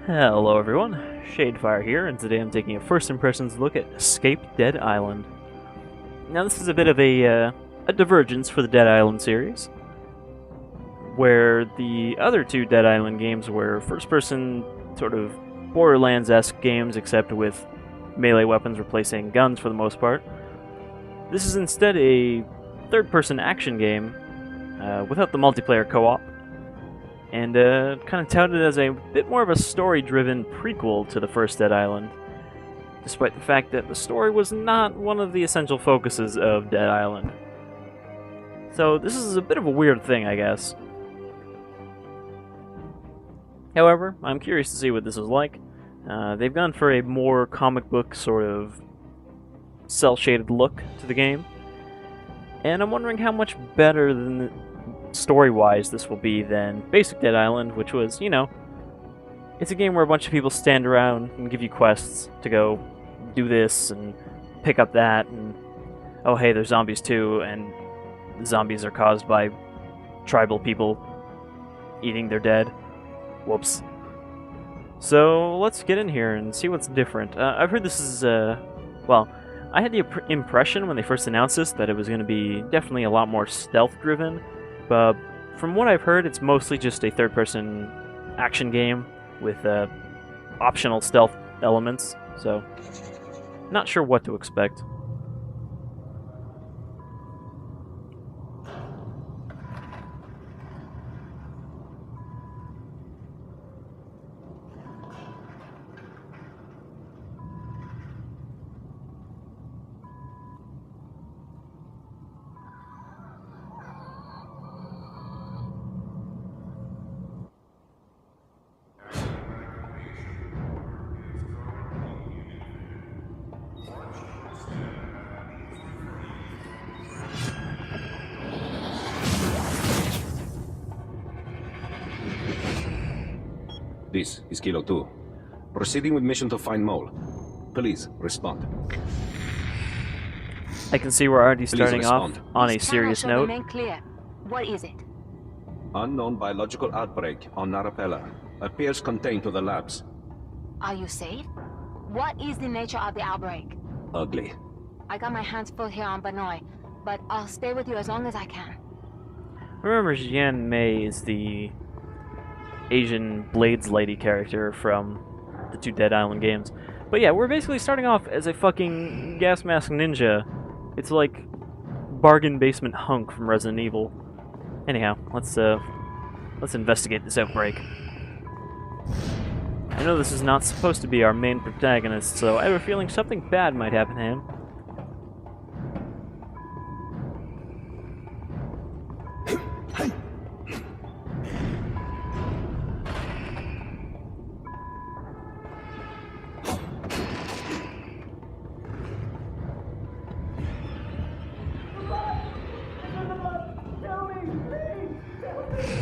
Hello everyone, Shadefire here, and today I'm taking a first impressions look at Escape Dead Island. Now this is a bit of a divergence for the Dead Island series, where the other two Dead Island games were first-person, sort of Borderlands-esque games, except with melee weapons replacing guns for the most part. This is instead a third-person action game, without the multiplayer co-op, and kind of touted as a bit more of a story-driven prequel to the first Dead Island, despite the fact that the story was not one of the essential focuses of Dead Island. So this is a bit of a weird thing, I guess. However, I'm curious to see what this is like. They've gone for a more comic book sort of cel-shaded look to the game, and I'm wondering how much better than story-wise this will be than basic Dead Island, which was, you know, it's a game where a bunch of people stand around and give you quests to go do this and pick up that, and oh hey, there's zombies too, and the zombies are caused by tribal people eating their dead. Whoops. So let's get in here and see what's different. I've heard this is, well, I had the impression when they first announced this that it was going to be definitely a lot more stealth-driven, but from what I've heard, it's mostly just a third-person action game with optional stealth elements, so not sure what to expect. This is Kilo 2. Proceeding with mission to find Mole. Please, respond. I can see we're already starting off on a serious note. Clear. What is it? Unknown biological outbreak on Narapella. Appears contained to the labs. Are you safe? What is the nature of the outbreak? Ugly. I got my hands full here on Banoi, but I'll stay with you as long as I can. Remember, C.H.U.N.K is the Asian Blades lady character from the two Dead Island games. But yeah, we're basically starting off as a fucking gas mask ninja. It's like bargain basement hunk from Resident Evil. Anyhow, let's investigate this outbreak. I know this is not supposed to be our main protagonist, so I have a feeling something bad might happen to him.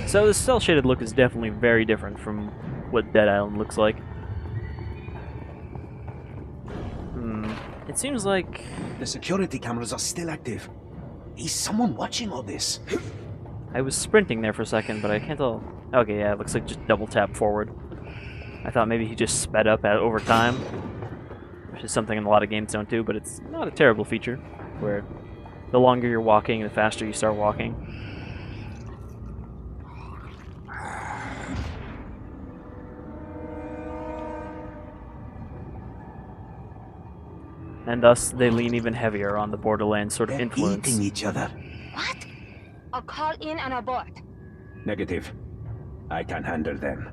So this cel-shaded look is definitely very different from what Dead Island looks like. It seems like the security cameras are still active. Is someone watching all this? I was sprinting there for a second, but I can't tell. Okay, yeah, it looks like just double tap forward. I thought maybe he just sped up over time, which is something a lot of games don't do, but it's not a terrible feature, where the longer you're walking, the faster you start walking. And thus, they lean even heavier on the Borderlands sort of influence. Eating each other. What? I'll call in and abort. Negative. I can handle them.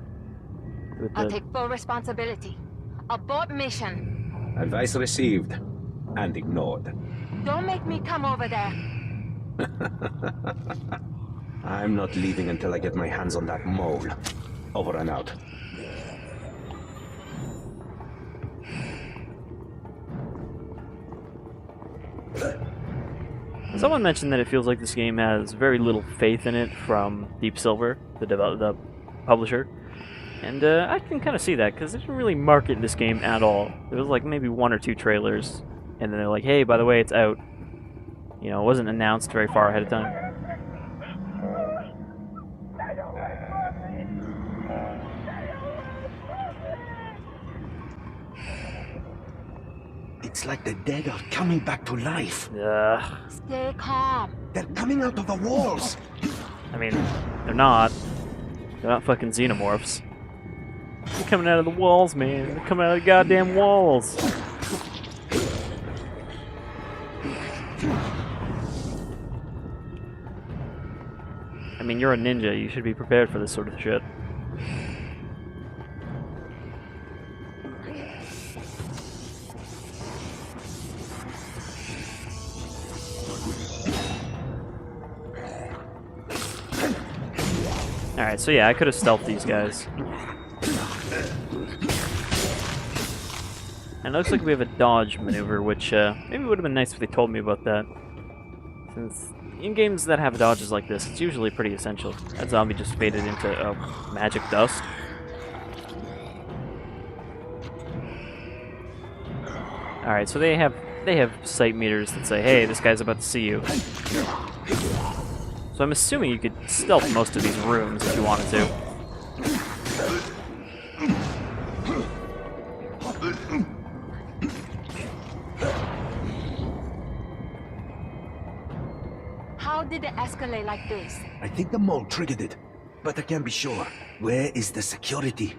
I'll take full responsibility. Abort mission. Advice received and ignored. Don't make me come over there. I'm not leaving until I get my hands on that mole. Over and out. Someone mentioned that it feels like this game has very little faith in it from Deep Silver, the publisher. And I can kind of see that, because they didn't really market this game at all. There was like maybe one or two trailers, and then they're like, hey, by the way, it's out. You know, it wasn't announced very far ahead of time. It's like the dead are coming back to life. Ugh. Stay calm. They're coming out of the walls. I mean, they're not. They're not fucking xenomorphs. They're coming out of the walls, man. They're coming out of the goddamn walls. I mean, you're a ninja. You should be prepared for this sort of shit. Alright, so yeah, I could have stealthed these guys. And it looks like we have a dodge maneuver, which maybe would have been nice if they told me about that. Since in games that have dodges like this, it's usually pretty essential. That zombie just faded into magic dust. Alright, so they have sight meters that say, hey, this guy's about to see you. So I'm assuming you could stealth most of these rooms if you wanted to. How did it escalate like this? I think the mole triggered it, but I can't be sure. Where is the security?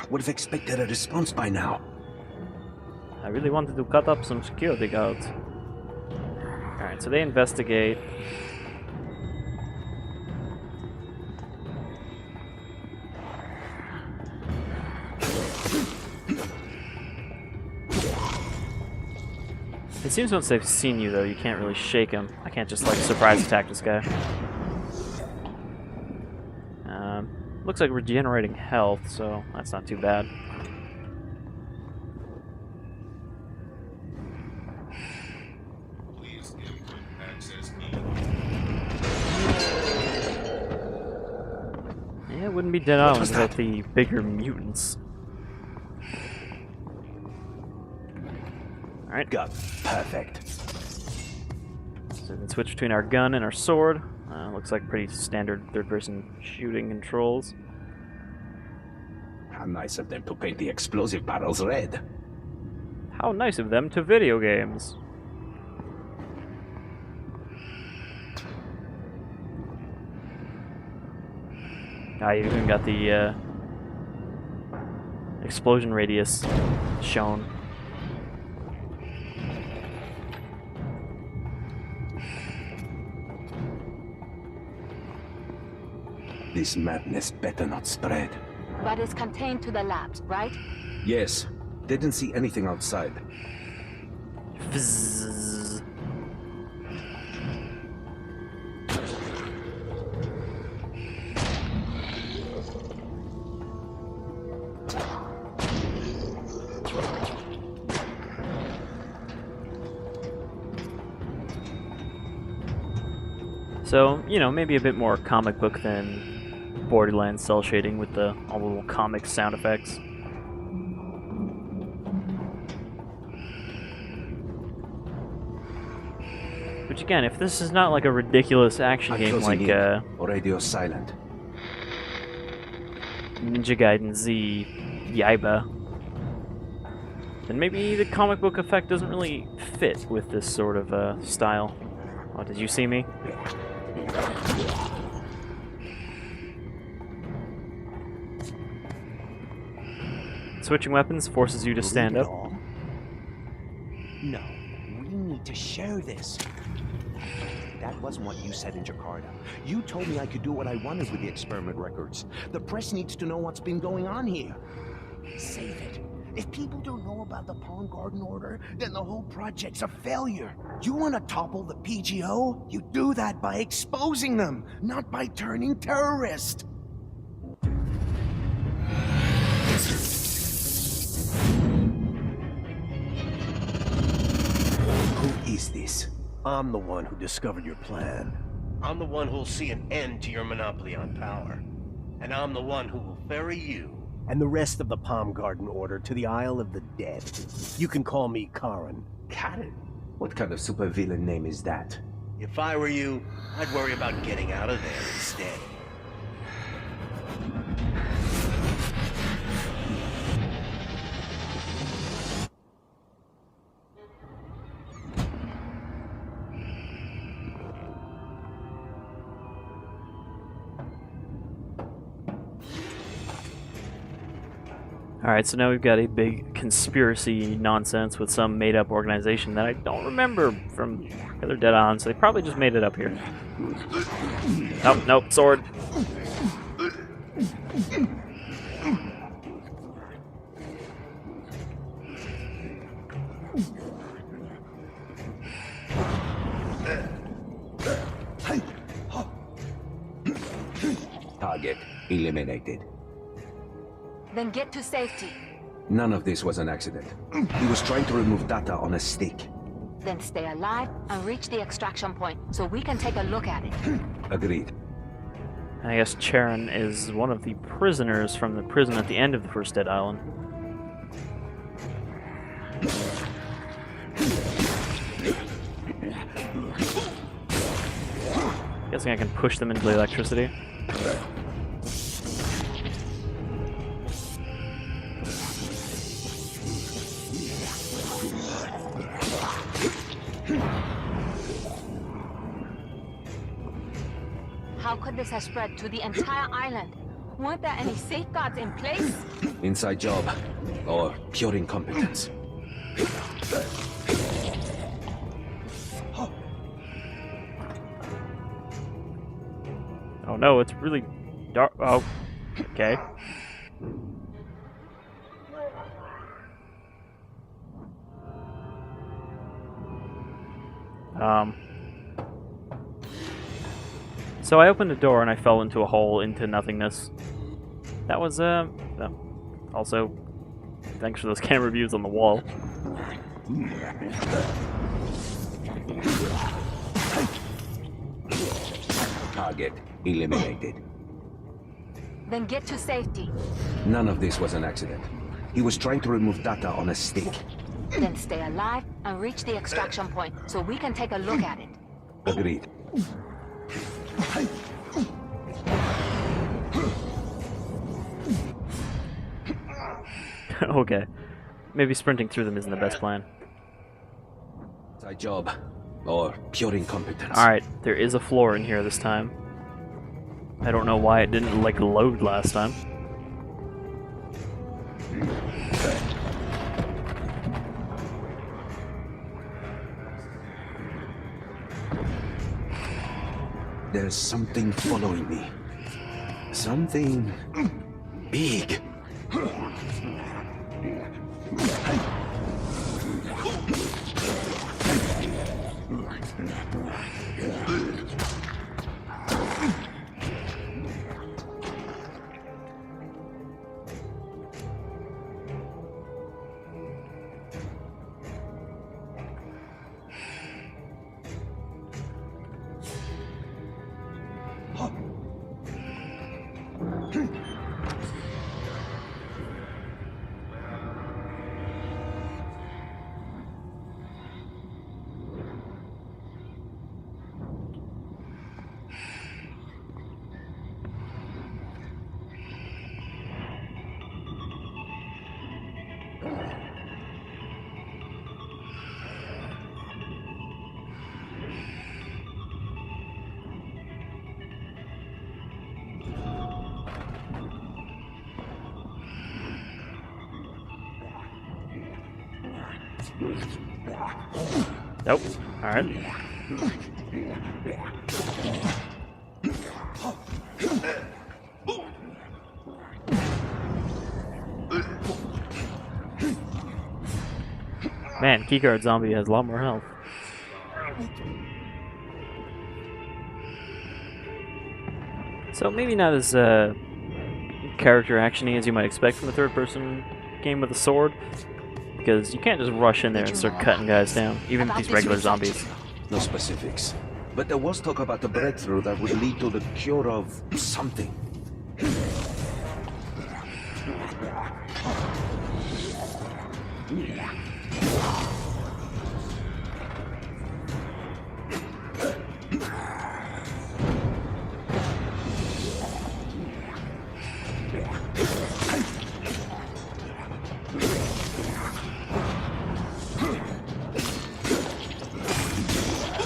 Would have expected a response by now. I really wanted to cut up some security guards. Alright, so they investigate. It seems once they've seen you, though, you can't really shake them. I can't just, like, surprise attack this guy. Looks like we're regenerating health, so that's not too bad. Please input access key. Yeah, it wouldn't be Dead Island without the bigger mutants. Alright. Gun. Perfect. So we can switch between our gun and our sword. Looks like pretty standard third-person shooting controls. How nice of them to paint the explosive barrels red. How nice of them to video games. You even got the explosion radius shown. This madness better not spread. But it's contained to the labs, right? Yes. Didn't see anything outside. Fizz. So, you know, maybe a bit more comic book than Borderlands cell shading with all the little comic sound effects. Which again, if this is not like a ridiculous action game like radio silent. Ninja Gaiden Z Yaiba, then maybe the comic book effect doesn't really fit with this sort of style. Oh, did you see me? Switching weapons forces you to stand up. No, we need to share this. That wasn't what you said in Jakarta. You told me I could do what I wanted with the experiment records. The press needs to know what's been going on here. Save it. If people don't know about the Palm Garden Order, then the whole project's a failure. You want to topple the PGO? You do that by exposing them, not by turning terrorist. Who is this? I'm the one who discovered your plan. I'm the one who'll see an end to your monopoly on power. And I'm the one who will ferry you and the rest of the Palm Garden Order to the Isle of the Dead. You can call me Karen. Karen? What kind of supervillain name is that? If I were you, I'd worry about getting out of there instead. Alright, so now we've got a big conspiracy nonsense with some made-up organization that I don't remember from the other Dead Island, so they probably just made it up here. Nope, nope, sword. Target eliminated. Then get to safety. None of this was an accident. He was trying to remove data on a stick. Then stay alive and reach the extraction point so we can take a look at it. Agreed. I guess C.H.U.N.K is one of the prisoners from the prison at the end of the first Dead Island. Guessing I can push them into the electricity. How could this have spread to the entire island? Weren't there any safeguards in place? Inside job. Or pure incompetence. Oh no, it's really dark. Oh, okay. So I opened a door and I fell into a hole into nothingness. That was, also, thanks for those camera views on the wall. Target eliminated. Then get to safety. None of this was an accident. He was trying to remove data on a stick. Then stay alive and reach the extraction point so we can take a look at it. Agreed. Okay. Maybe sprinting through them isn't the best plan. Inside job. Or pure incompetence. Alright, there is a floor in here this time. I don't know why it didn't, like, load last time. There's something following me. Something big. Nope. Alright. Man, keycard zombie has a lot more health. So maybe not as character actiony as you might expect from a third-person game with a sword, because you can't just rush in there and start cutting guys down, even with these regular zombies. No specifics. But there was talk about a breakthrough that would lead to the cure of something.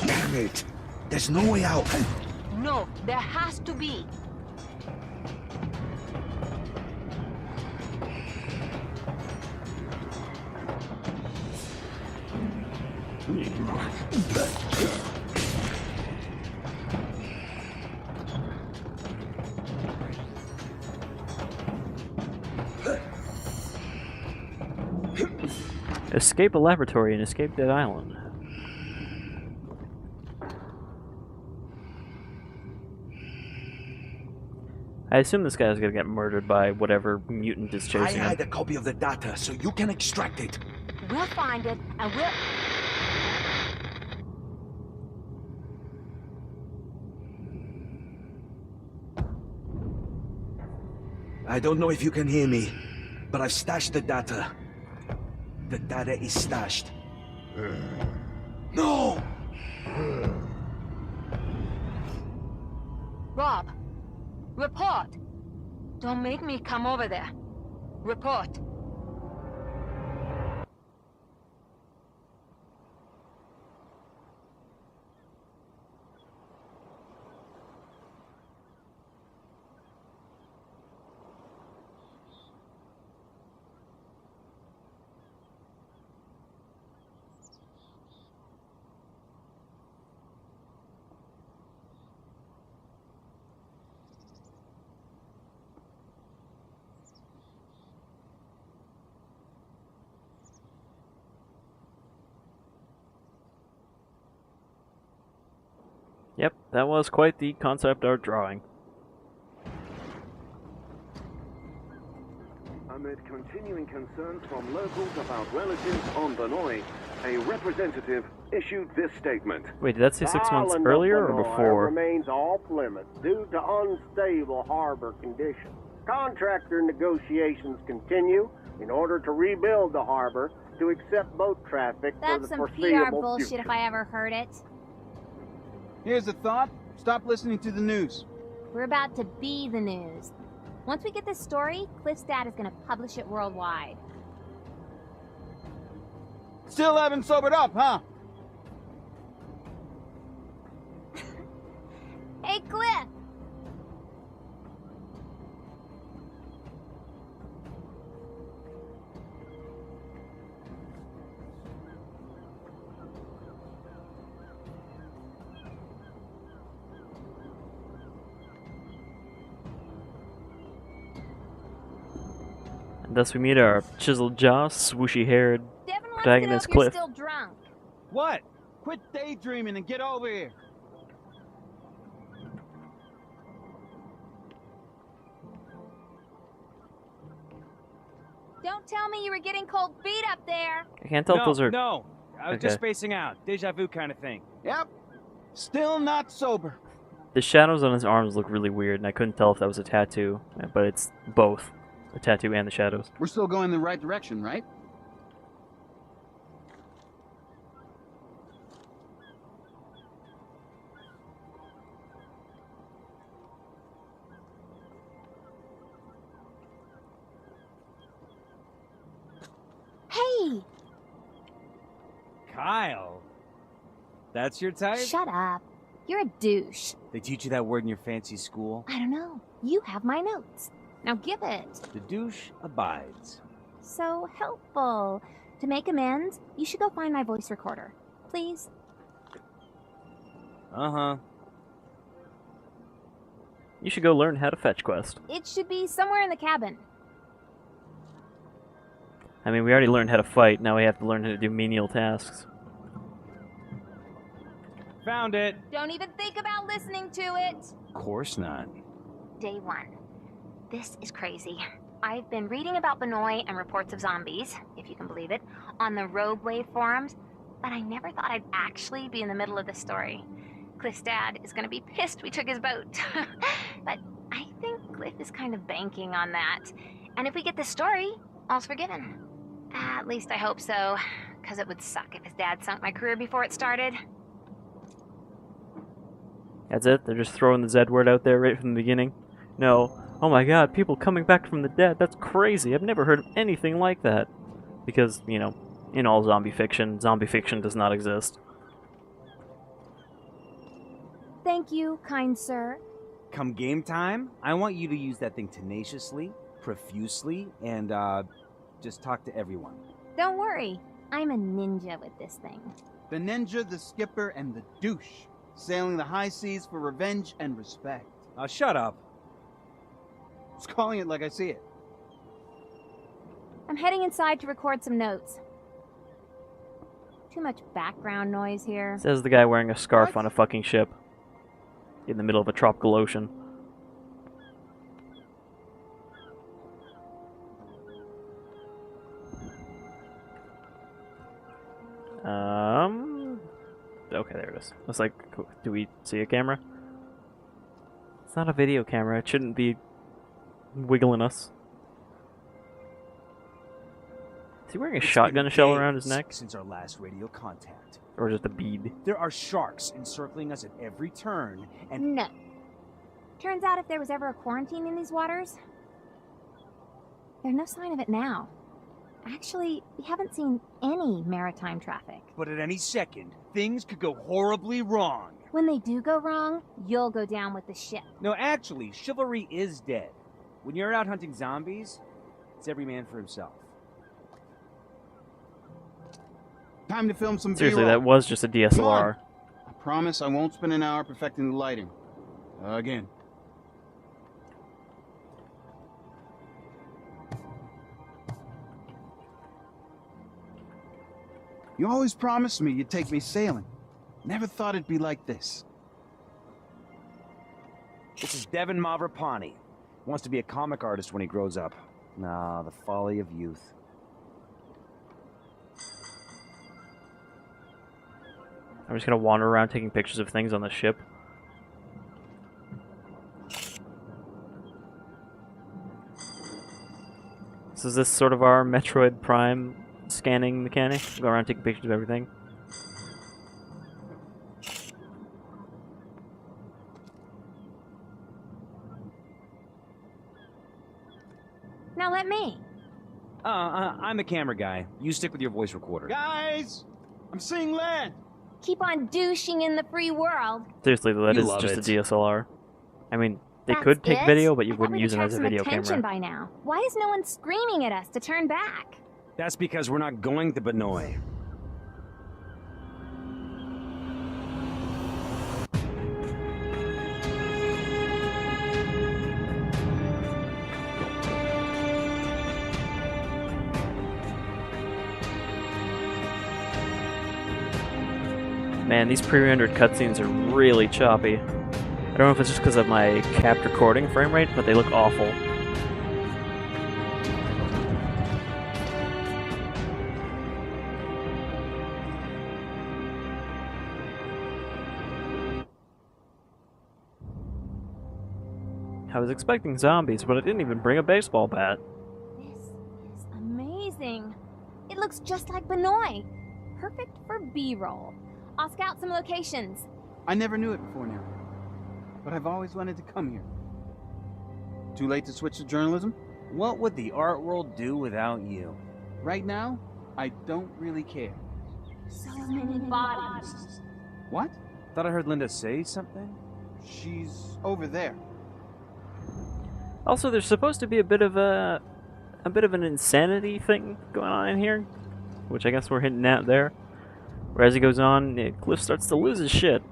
Damn it! There's no way out. No, there has to be. Escape a laboratory and escape Dead Island. I assume this guy's gonna get murdered by whatever mutant is I chasing him. had a copy of the data, so you can extract it. We'll find it, and we'll... I don't know if you can hear me, but I've stashed the data. The data is stashed. No! Rob, report. Don't make me come over there. Report. Yep, that was quite the concept art drawing. Amid continuing concerns from locals about relatives on Banoi, a representative issued this statement. Wait, did that say 6 months Island earlier of or Banoi before? remains off limits due to unstable harbor conditions. Contractor negotiations continue in order to rebuild the harbor to accept boat traffic for That's the some PR foreseeable bullshit future. if I ever heard it. Here's a thought. Stop listening to the news. We're about to be the news. Once we get this story, Cliff's dad is gonna publish it worldwide. Still haven't sobered up, huh? Hey, Cliff! And thus we meet our chiseled jaw, swooshy-haired Devin wants protagonist to know if Cliff. you're still drunk. What? Quit daydreaming and get over here. Don't tell me you were getting cold feet up there. I can't tell if those are... No, I was Okay. just spacing out. Deja vu kind of thing. Yep. Still not sober. The shadows on his arms look really weird, and I couldn't tell if that was a tattoo, but it's both. The tattoo and the shadows. We're still going in the right direction, right? Hey! Kyle. That's your type? Shut up. You're a douche. They teach you that word in your fancy school? I don't know. You have my notes. Now give it. The douche abides. So helpful. To make amends, you should go find my voice recorder. Please? Uh-huh. You should go learn how to fetch quest. It should be somewhere in the cabin. I mean, we already learned how to fight, now we have to learn how to do menial tasks. Found it. Don't even think about listening to it. Of course not. Day 1. This is crazy. I've been reading about Banoi and reports of zombies, if you can believe it, on the Rogue Wave forums, but I never thought I'd actually be in the middle of this story. Cliff's dad is gonna be pissed we took his boat. But I think Cliff is kind of banking on that. And if we get the story, all's forgiven. At least I hope so, because it would suck if his dad sunk my career before it started. That's it? They're just throwing the Z word out there right from the beginning? No. Oh my god, people coming back from the dead, that's crazy. I've never heard of anything like that. Because, you know, in all zombie fiction does not exist. Thank you, kind sir. Come game time, I want you to use that thing tenaciously, profusely, and, just talk to everyone. Don't worry. I'm a ninja with this thing. The ninja, the skipper, and the douche. Sailing the high seas for revenge and respect. Shut up. Just calling it like I see it. I'm heading inside to record some notes. Too much background noise here. Says the guy wearing a scarf on a fucking ship. In the middle of a tropical ocean. Okay, there it is. It's like, do we see a camera? It's not a video camera. It shouldn't be wiggling us. Is he wearing a shotgun shell around his neck? Since our last radio contact. Or just a bead? There are sharks encircling us at every turn, and... No. Turns out if there was ever a quarantine in these waters, there's no sign of it now. Actually, we haven't seen any maritime traffic. But at any second, things could go horribly wrong. When they do go wrong, you'll go down with the ship. No, actually, chivalry is dead. When you're out hunting zombies, it's every man for himself. Time to film some Seriously, B-roll. that was just a DSLR. I promise I won't spend an hour perfecting the lighting. Again. You always promised me you'd take me sailing. Never thought it'd be like this. This is Devin Mavrapani. Wants to be a comic artist when he grows up. Nah, the folly of youth. I'm just gonna wander around taking pictures of things on the ship. So is this sort of our Metroid Prime scanning mechanic? Go around taking pictures of everything. Now let me. I'm the camera guy. You stick with your voice recorder. Guys! I'm seeing land! Keep on douching in the free world. Seriously, though, that You is love just it. a DSLR. I mean, they That's could take it? video, but you I thought wouldn't we'd use it attract as a some video attention camera. by now. Why is no one screaming at us to turn back? That's because we're not going to Banoi. Man, these pre-rendered cutscenes are really choppy. I don't know if it's just because of my capped recording frame rate, but they look awful. I was expecting zombies, but I didn't even bring a baseball bat. This is amazing. It looks just like Banoi. Perfect for B-roll. I'll scout some locations. I never knew it before now. But I've always wanted to come here. Too late to switch to journalism? What would the art world do without you? Right now, I don't really care. So many bodies. What? Thought I heard Linda say something? She's over there. Also, there's supposed to be a bit of an insanity thing going on in here, which I guess we're hinting at there. Where as he goes on, Cliff starts to lose his shit.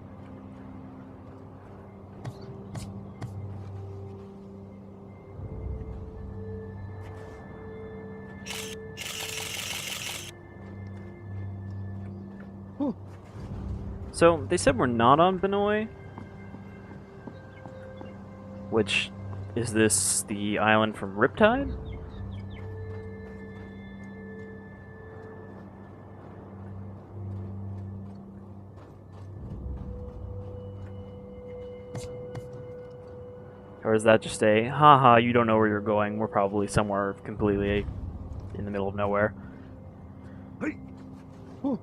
So, they said we're not on Banoi. Which, is this the island from Riptide? Or is that just a, haha, you don't know where you're going, we're probably somewhere completely in the middle of nowhere. Hey. Oh.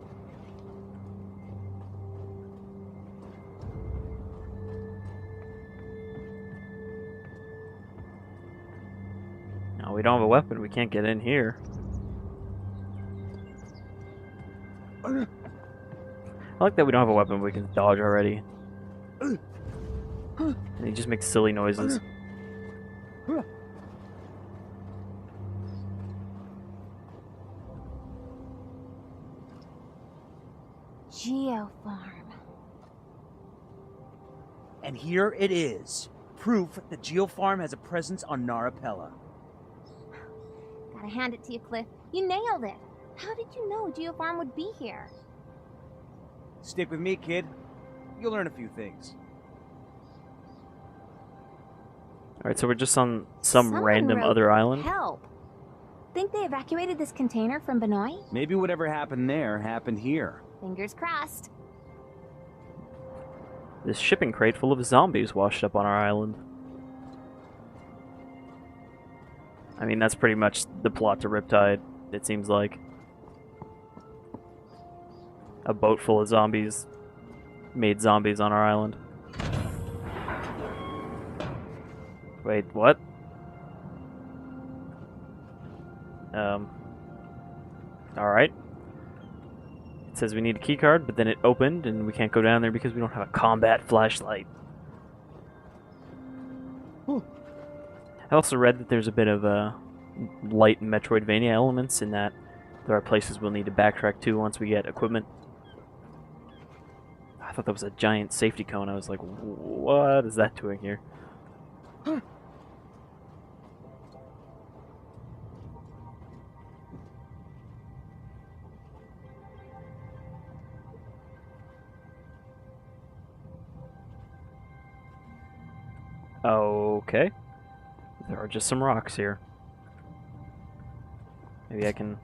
No, we don't have a weapon, we can't get in here. I like that we don't have a weapon, we can dodge already. And he just makes silly noises. Geofarm. And here it is. Proof that Geofarm has a presence on Narapella. Gotta hand it to you, Cliff. You nailed it. How did you know Geofarm would be here? Stick with me, kid. You'll learn a few things. Alright, so we're just on some Someone random wrote other island? Help. Think they evacuated this container from Banoi? Maybe whatever happened there happened here. Fingers crossed. This shipping crate full of zombies washed up on our island. I mean, that's pretty much the plot to Riptide, it seems like. A boat full of zombies made zombies on our island. Wait, what? Alright. It says we need a keycard, but then it opened and we can't go down there because we don't have a combat flashlight. I also read that there's a bit of light Metroidvania elements in that there are places we'll need to backtrack to once we get equipment. I thought that was a giant safety cone. I was like, what is that doing here? Okay. There are just some rocks here. Maybe I can...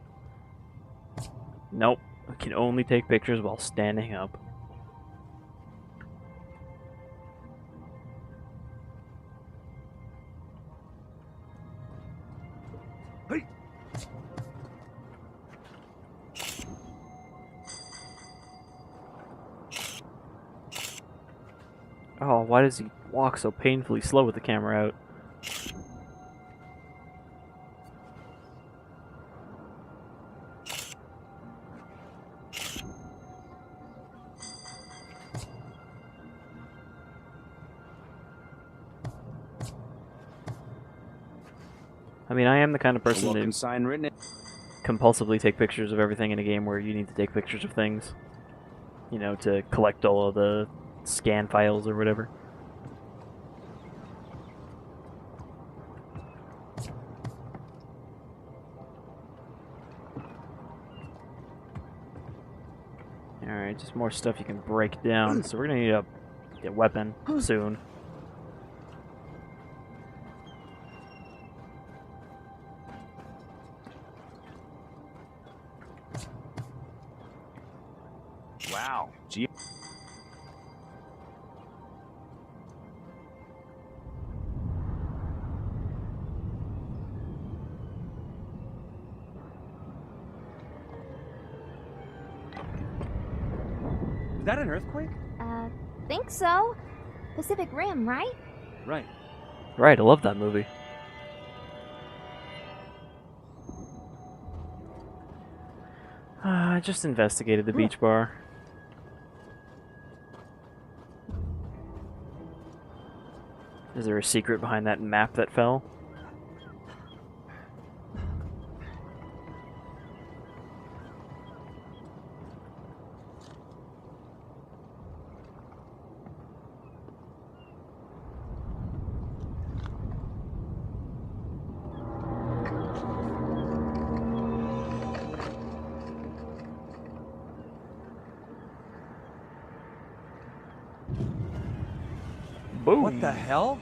Nope. I can only take pictures while standing up. Hey. Oh, why does he walk so painfully slow with the camera out? I mean, I am the kind of person Welcome to sign written. compulsively take pictures of everything in a game where you need to take pictures of things. You know, to collect all of the scan files or whatever. Alright, just more stuff you can break down. So we're gonna need a weapon soon. Wow. Gee. Is that an earthquake? Think so. Pacific Rim, right? Right. Right, I love that movie. I just investigated the beach bar. Is there a secret behind that map that fell? Boom! What the hell?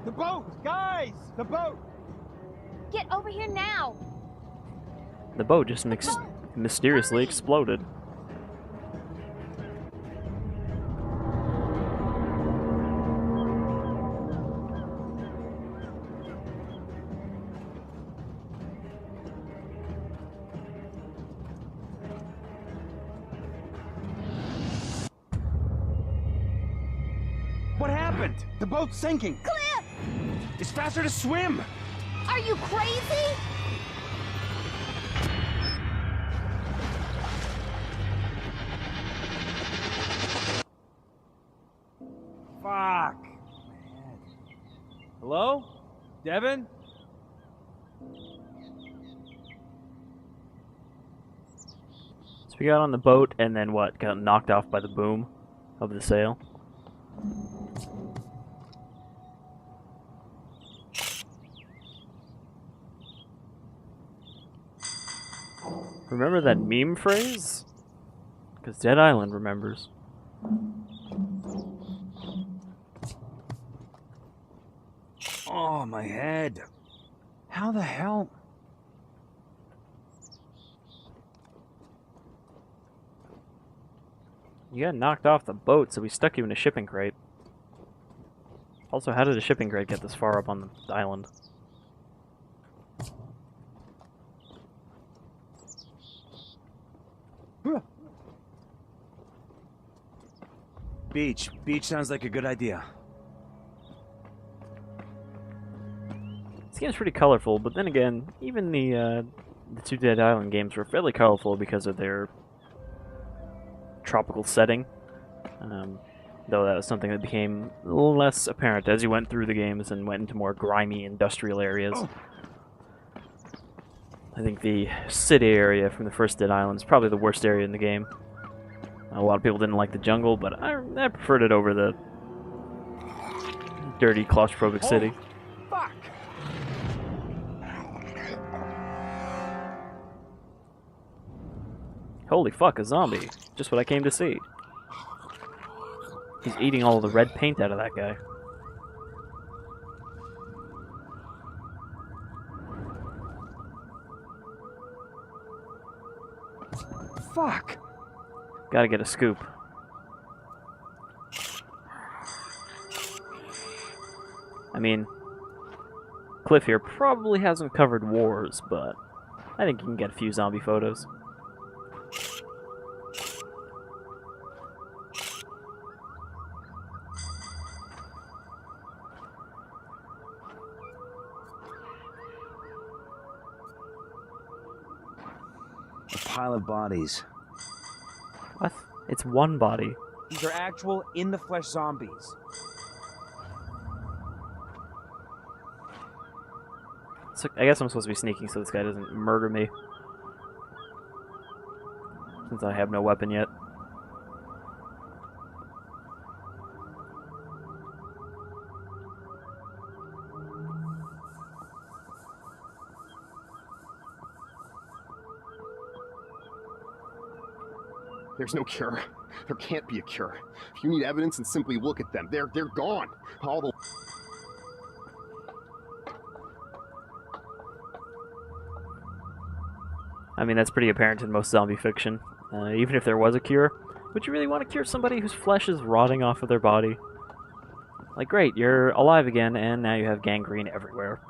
The boat! Guys! The boat! Get over here now! The boat just mysteriously exploded. What happened? The boat's sinking! Cliff! It's faster to swim! Are you crazy? Fuck. Man. Hello? Devin? It's We got on the boat and then what? Got knocked off by the boom of the sail. Remember that meme phrase? Because Dead Island remembers. Oh, my head. How the hell? You got knocked off the boat, so we stuck you in a shipping crate. Also, how did a shipping crate get this far up on the island? Beach. Beach sounds like a good idea. This game's pretty colorful, but then again, even the two Dead Island games were fairly colorful because of their tropical setting. Though that was something that became less apparent as you went through the games and went into more grimy industrial areas. Oh. I think the city area from the first Dead Island is probably the worst area in the game. A lot of people didn't like the jungle, but I preferred it over the dirty, claustrophobic city. Fuck! Holy fuck, a zombie. Just what I came to see. He's eating all the red paint out of that guy. Fuck! Gotta get a scoop. I mean, Cliff here probably hasn't covered wars, but I think you can get a few zombie photos. A pile of bodies. What? It's one body. These are actual in-the-flesh zombies. So I guess I'm supposed to be sneaking so this guy doesn't murder me. Since I have no weapon yet. There's no cure. There can't be a cure. If you need evidence and simply look at them, they're gone. All the... I mean, that's pretty apparent in most zombie fiction. Even if there was a cure, would you really want to cure somebody whose flesh is rotting off of their body? Like, great, you're alive again, and now you have gangrene everywhere.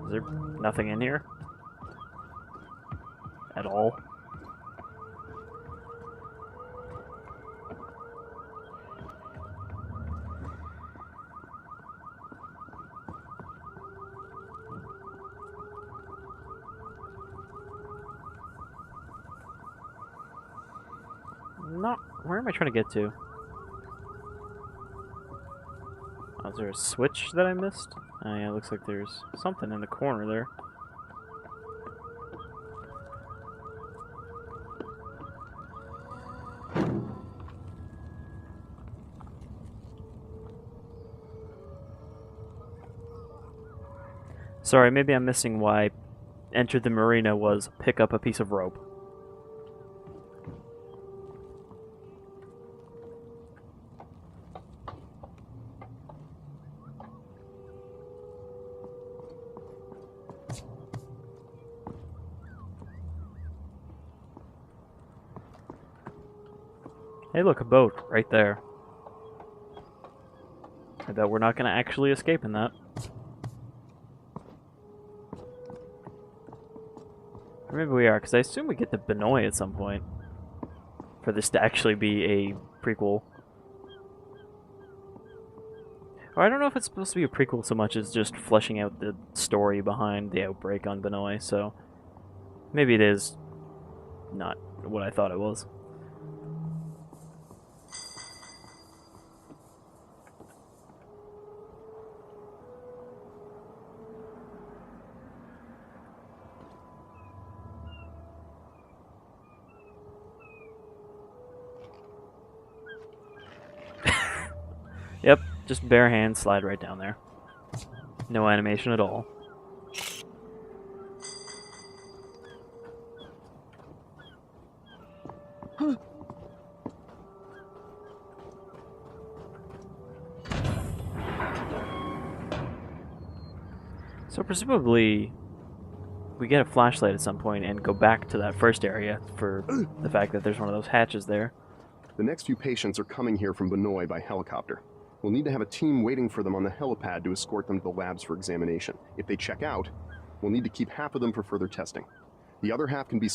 Is there nothing in here? At all? Not... Where am I trying to get to? Oh, is there a switch that I missed? Oh yeah, it looks like there's something in the corner there. Sorry, maybe I'm missing why Enter the Marina was pick up a piece of rope. Hey look, a boat, right there. I bet we're not going to actually escape in that. Or maybe we are, because I assume we get to Banoi at some point. For this to actually be a prequel. Or I don't know if it's supposed to be a prequel so much as just fleshing out the story behind the outbreak on Banoi, so... Maybe it is not what I thought it was. Yep, just bare hand slide right down there. No animation at all. So presumably, we get a flashlight at some point and go back to that first area for the fact that there's one of those hatches there. The next few patients are coming here from Banoi by helicopter. We'll need to have a team waiting for them on the helipad to escort them to the labs for examination. If they check out, we'll need to keep half of them for further testing. The other half can be...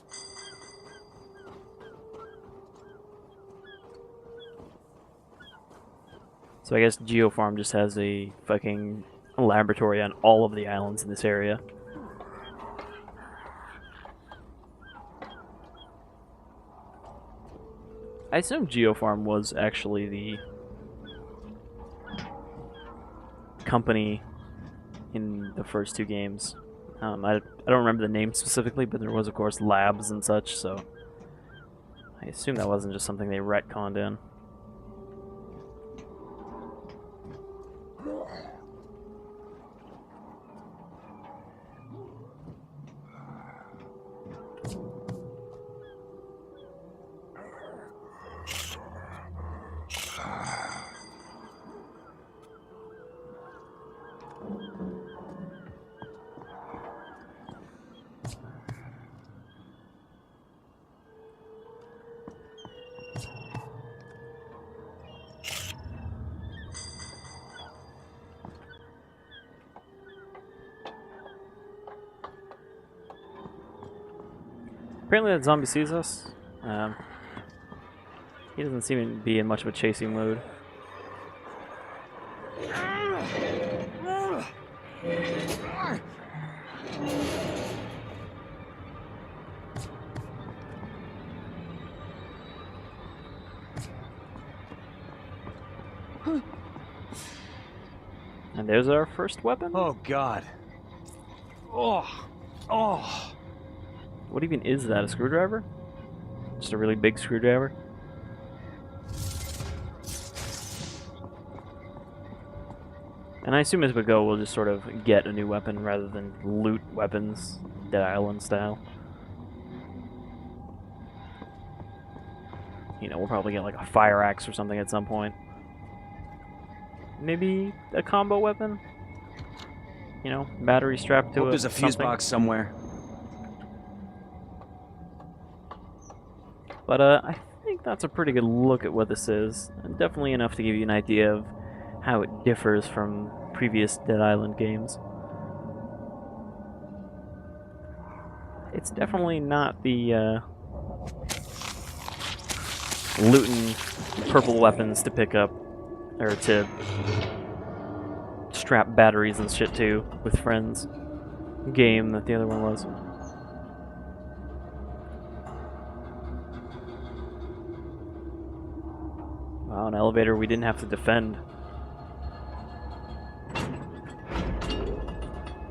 So I guess Geofarm just has a fucking laboratory on all of the islands in this area. I assume Geofarm was actually the company in the first two games. I don't remember the name specifically, but there was, of course, labs and such, so I assume that wasn't just something they retconned in. Apparently that zombie sees us. He doesn't seem to be in much of a chasing mood. And there's our first weapon? Oh, God. Oh. Oh. What even is that, a screwdriver? Just a really big screwdriver? And I assume as we go, we'll just sort of get a new weapon rather than loot weapons, Dead Island style. You know, we'll probably get like a fire axe or something at some point. Maybe a combo weapon? You know, battery strapped to it. There's a fuse box somewhere. But I think that's a pretty good look at what this is, and definitely enough to give you an idea of how it differs from previous Dead Island games. It's definitely not the looting purple weapons to pick up, or to strap batteries and shit to with friends game that the other one was. Wow, an elevator we didn't have to defend.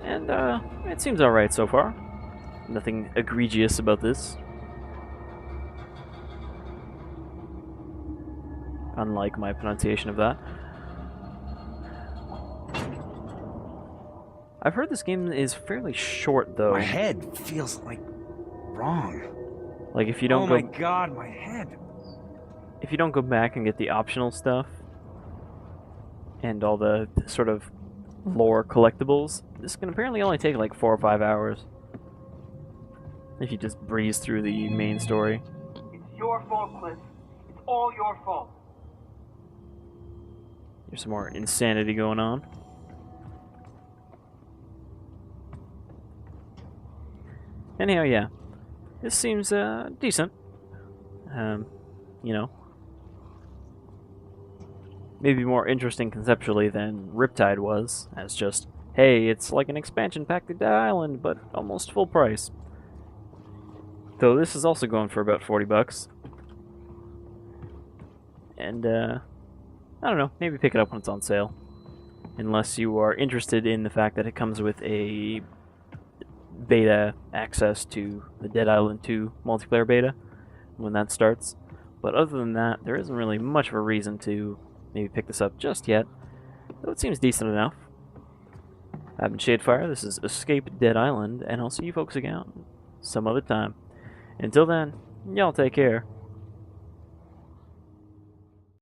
And, it seems alright so far. Nothing egregious about this. Unlike my pronunciation of that. I've heard this game is fairly short, though. My head feels like wrong. Like if you don't go... Oh my God, my head. If you don't go back and get the optional stuff and all the sort of lore collectibles, this can apparently only take like 4 or 5 hours. If you just breeze through the main story. It's your fault, Cliff. It's all your fault. There's some more insanity going on. Anyhow, yeah. This seems decent. You know. Maybe more interesting conceptually than Riptide was, as just, hey, it's like an expansion pack to Dead Island, but almost full price. Though this is also going for about $40. And, I don't know, maybe pick it up when it's on sale. Unless you are interested in the fact that it comes with a beta access to the Dead Island 2 multiplayer beta when that starts. But other than that, there isn't really much of a reason to maybe pick this up just yet, though it seems decent enough. I've been Shadefire, this is Escape Dead Island, and I'll see you folks again some other time. Until then, y'all take care.